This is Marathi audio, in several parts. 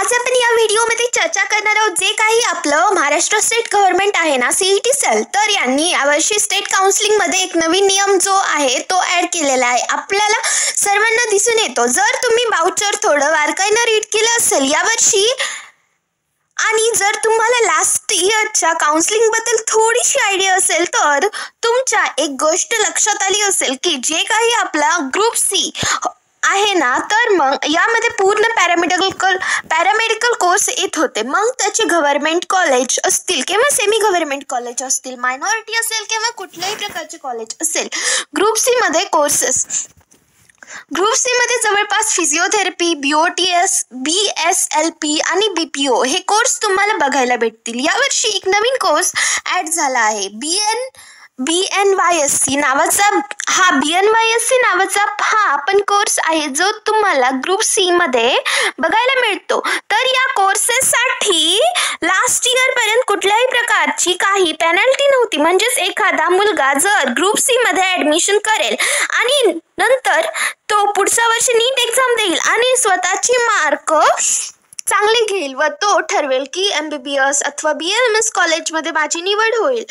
आज आपण या व्हिडिओमध्ये चर्चा करणार आहोत जे काही आपलं महाराष्ट्र स्टेट गव्हर्नमेंट आहे ना सीईटी सेल, तर यांनी यावर्षी स्टेट काउन्सिलिंग मध्ये एक नवीन नियम जो आहे तो ऍड केलेला आहे. आपल्याला सर्वांना दिसून येतो. जर तुम्ही बाउचर थोडं बारकाईनं रीड केलं असेल यावर्षी आणि जर तुम्हाला लास्ट इयरच्या काउन्सिलिंग बद्दल थोडीशी आयडिया असेल तर तुमच्या एक गोष्ट लक्षात आली असेल की जे काही आपला ग्रुप सी आहे ना, तर मग यामध्ये पूर्ण पॅरामेडिकल कोर्स येत होते. मग त्याचे गव्हर्नमेंट कॉलेज असतील किंवा सेमी गव्हर्नमेंट कॉलेज असतील, मायनॉरिटी असेल किंवा कुठल्याही प्रकारचे कॉलेज असेल, ग्रुप सी मध्ये कोर्सेस ग्रुप सी मध्ये जवळपास फिजिओथेरपी, BOTS, BSLP आणि BPO हे कोर्स तुम्हाला बघायला भेटतील. यावर्षी एक नवीन कोर्स ऍड झाला आहे. BNYSC नावाचा आपण कोर्स आहे जो तुम्हाला ग्रुप सी मध्ये बघायला मिळतो. तर या कोर्सेससाठी लास्ट इयर पर्यंत कुठल्याही प्रकारची काही पेनल्टी नव्हती. म्हणजेच एखादा मुलगा जर ग्रुप सी मध्ये ऍडमिशन करेल आणि नंतर तो पुढच्या वर्षी नीट एक्झाम देईल आणि स्वतःची मार्क चांगले घेईल व तो ठरवेल की MBBS अथवा BAMS कॉलेजमध्ये माझी निवड होईल,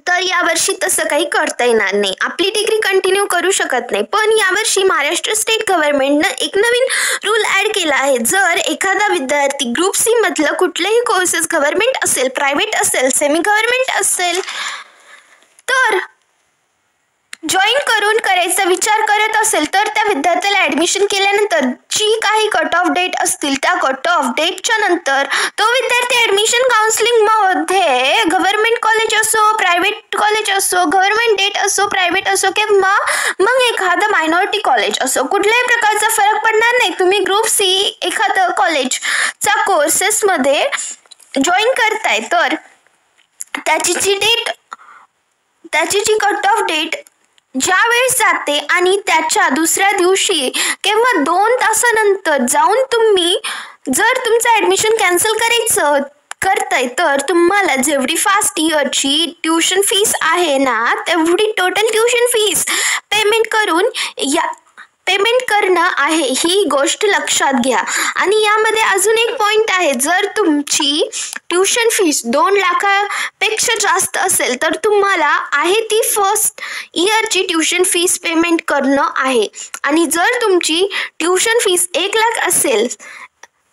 तर यावर्षी तसं काही करता येणार नाही. आपली डिग्री कंटिन्यू करू शकत नाही. पण यावर्षी महाराष्ट्र स्टेट गव्हर्नमेंटनं एक नवीन रूल ऍड केला आहे. जर एखादा विद्यार्थी ग्रुप सी मधलं कुठलेही कोर्सेस गव्हर्नमेंट असेल, प्रायव्हेट असेल, सेमी गव्हर्नमेंट असेल, तर जॉईन करून करायचा विचार करत असेल तर त्या विद्यार्थ्याला ऍडमिशन केल्यानंतर जी काही कट ऑफ डेट असतील त्या कट ऑफ डेटच्या नंतर तो विद्यार्थी ऍडमिशन काउन्सिलिंग मध्ये गव्हर्नमेंट कॉलेज असो, प्रायव्हेट कॉलेज असो, गव्हर्नमेंट डेट असो, प्रायव्हेट असो किंवा मग एखादं मायनॉरिटी कॉलेज असो, कुठल्याही प्रकारचा फरक पडणार नाही. तुम्ही ग्रुप सी एखादं कॉलेजचा कोर्सेसमध्ये जॉईन करताय तर त्याची जी कट ऑफ डेट ज्या वेळेस जाते आणि त्याच्या दुसऱ्या दिवशी किंवा 2 तासानंतर जाऊन तुम्ही जर तुमचं ऍडमिशन कॅन्सल करताय तर तुम्हाला जेवढी फर्स्ट इयरची ट्युशन फीस आहे ना तेवढी टोटल ट्युशन फीस पेमेंट करणं आहे. ही गोष्ट लक्षात घ्या. आणि यामध्ये अजून एक पॉइंट आहे. जर तुमची ट्युशन फीस 2 लाखापेक्षा जास्त असेल तर तुम्हाला आहे ती फर्स्ट इयरची ट्युशन फीस पेमेंट करणं आहे. आणि जर तुमची ट्युशन फीस 1 लाख असेल,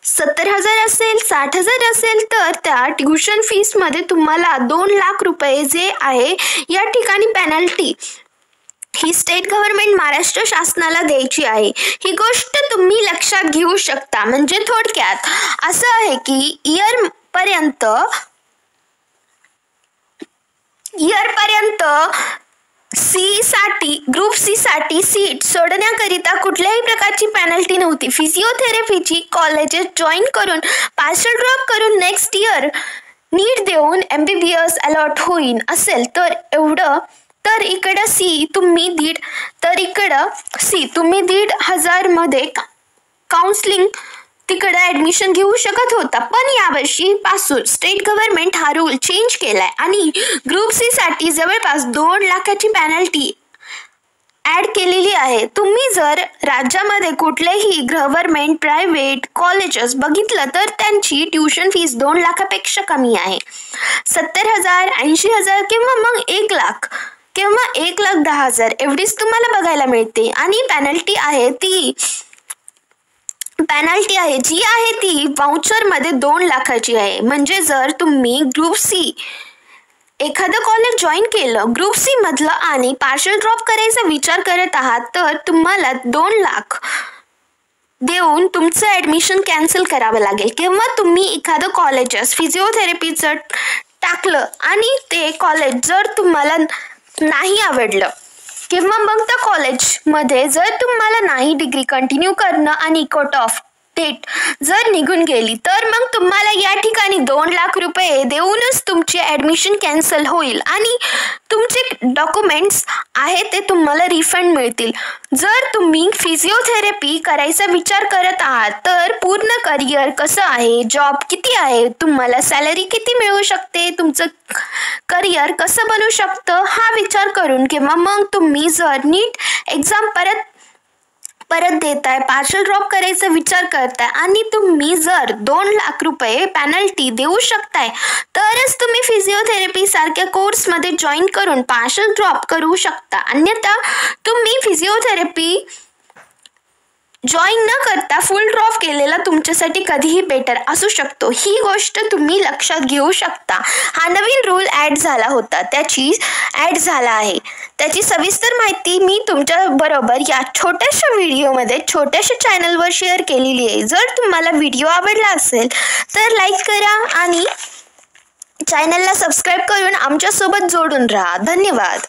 70,000 असेल, 60,000 असेल तर त्या ट्युशन फीसमध्ये तुम्हाला 2 लाख रुपये जे आहे या ठिकाणी पेनल्टी ही स्टेट गव्हर्नमेंट महाराष्ट्र शासनाला द्यायची आहे. ही गोष्ट तुम्ही लक्षात घेऊ शकता. म्हणजे थोडक्यात असं आहे की इयर पर्यंत ग्रुप सी साठी सीट सोडण्याकरिता कुठल्याही प्रकारची पेनल्टी नव्हती. फिजिओथेरपीची कॉलेजेस जॉईन करून पार्शल ड्रॉप करून नेक्स्ट इयर नीट देऊन MBBS अलॉट होईल असेल तर एवढं. तर इकडं तुम्ही 1,500 मध्ये काउन्सिलिंग तिकडं ऍडमिशन घेऊ शकत होता. पण यावर्षी पासून स्टेट गव्हर्नमेंट हा रूल चेंज केलाय आणि ग्रुप सी साठी जवळपास 2 लाखाची पेनल्टी ऍड केलेली आहे. तुम्ही जर राज्यामध्ये कुठलेही गव्हर्नमेंट प्रायव्हेट कॉलेजेस बघितलं तर त्यांची ट्युशन फीस 2 लाखापेक्षा कमी आहे. 70,000, 80,000 किंवा मग 1 लाख किंवा 1,10,000 एवढीच तुम्हाला बघायला मिळते. आणि पेनल्टी आहे जी आहे ती वाउचर मध्ये 2 लाखाची आहे. म्हणजे जर तुम्ही ग्रुप सी एखादं कॉलेज जॉईन केलं ग्रुप सी मधलं आणि पार्शल ड्रॉप करायचा विचार करत आहात तर तुम्हाला 2 लाख देऊन तुमचं ऍडमिशन कॅन्सल करावं लागेल. किंवा तुम्ही एखादं कॉलेजेस फिजिओथेरपीचं टाकलं आणि ते कॉलेज जर तुम्हाला नाही आवडलं किंवा मग त्या कॉलेजमध्ये जर तुम्हाला नाही डिग्री कंटिन्यू करणं आणि कट ऑफ डेट जर निघून गेली तर मग तुम्हाला या ठिकाणी 2 लाख रुपये देऊनच तुमचे ऍडमिशन कॅन्सल होईल आणि तुमचे डॉक्युमेंट्स आहे ते तुम्हाला रिफंड मिळतील. जर तुम्ही फिजिओथेरपी करायचा विचार करत आहात तर पूर्ण करिअर कसं आहे, जॉब किती आहे, तुम्हाला सॅलरी किती मिळू शकते, तुमचं करिअर कसं बनू शकतं हा विचार करून किंवा मग तुम्ही जर नीट एक्झाम परत परत देताय, पार्शल ड्रॉप करायचा विचार करताय आणि तुम्ही जर 2 लाख रुपये पेनल्टी देऊ शकताय तरच तुम्ही फिजिओथेरपी सारख्या कोर्समध्ये जॉईन करून पार्शल ड्रॉप करू शकता. अन्यथा तुम्ही फिजिओथेरपी जॉईन न करता फुल ड्रॉप केलेला तुमच्यासाठी कधीही बेटर असू शकतो. ही गोष्ट तुम्ही लक्षात घेऊ शकता. हा नवीन रूल ॲड झाला आहे. त्याची सविस्तर माहिती मी तुमच्या बरोबर या छोट्याशा व्हिडिओमध्ये छोट्याशा चॅनलवर शेअर केलेली आहे. जर तुम्हाला व्हिडिओ आवडला असेल तर लाईक करा आणि चॅनलला सबस्क्राईब करून आमच्यासोबत जोडून राहा. धन्यवाद.